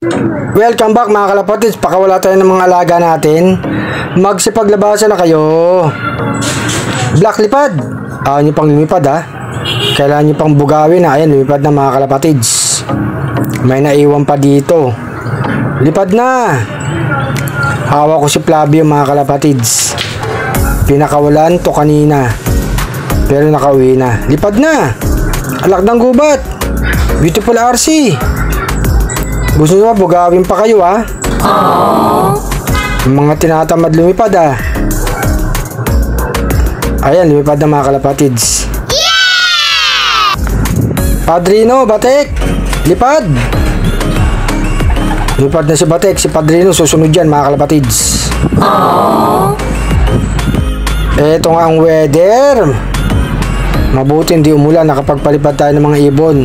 Welcome back mga kalapatids. Pakawala tayo ng mga alaga natin. Magsipaglabasan na kayo. Black lipad. Ayaw nyo pang lumipad ha. Kailangan nyo pang bugawin ha. Ayan, lumipad na mga kalapatids. May naiwan pa dito. Lipad na. Hawak ko si Flavio mga kalapatids. Pinakawalan to kanina, pero nakauwi na. Lipad na. Alak ng gubat. Beautiful RC. Gusto nyo ba bugawin pa kayo ha? Mga tinatamad lumipad ha. Ayan, lumipad na mga kalapatids. Yeah! Padrino, Batek, lipad. Lumipad na si Batek. Si Padrino susunod yan mga kalapatids. Eto nga ang weather. Mabuti hindi umulan. Nakapagpalipad tayo ng mga ibon.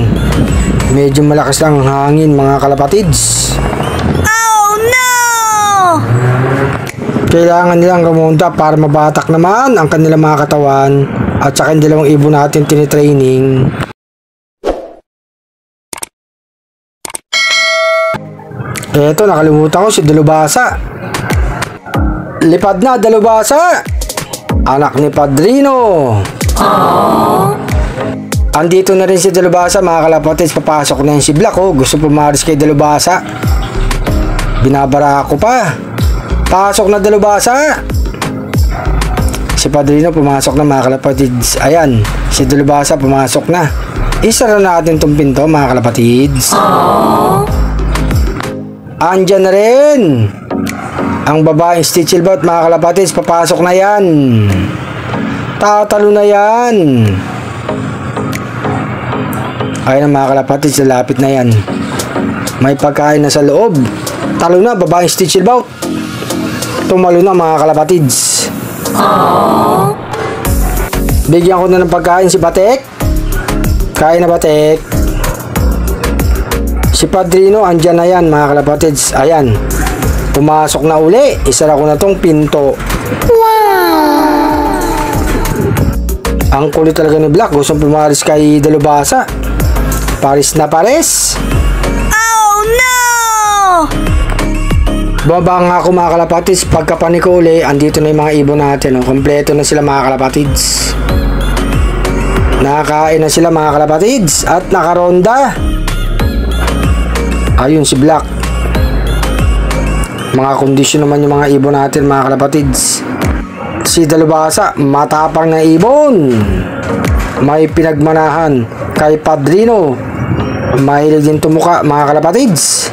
Medyo malakas lang ang hangin mga kalapatids. Oh no! Kailangan nilang rumunta para mabatak naman ang kanilang mga katawan. At saka yung dalawang ibon natin tinitraining. Eto, nakalimutan ko si Dalubasa. Lipad na Dalubasa, anak ni Padrino. Andito na rin si Dalubasa mga kalapatids. Papasok na yun si Black oh. Gusto pumaris kay Dalubasa. Binabara ko pa. Pasok na Dalubasa. Si Padrino pumasok na mga kalapatids. Ayan, si Dalubasa pumasok na. Isara natin tong pinto mga kalapatids. Andyan na rin ang babaeng Stitchelbot mga kalapatids. Papasok na yan. Tatalo na yan. Ayun na mga kalapatids, lalapit na yan. May pagkain na sa loob. Talo na, babaeng Stitchelbot. Tumalo na mga kalapatids. Bigyan ko na ng pagkain si Batek. Kain na Batek. Si Padrino, andyan na yan mga kalapatids. Ayan, pumasok na uli. Isara ko na tong pinto. Wow! Ang kulit talaga ni Black. Gusto pumaris kay Dalubasa. Paris na pares. Oh no! Baba nga ako mga kalapatids. Pagkapanik ko uli, andito na yung mga ibon natin. Kompleto na sila mga kalapatids. Nakakain na sila mga kalapatids. At nakaronda. Ayun si Black. Mga kondisyon naman yung mga ibon natin mga kalapatids. Si Dalubasa, matapang na ibon. May pinagmanahan kay Padrino. Mahilig din tumuka mga kalapatids.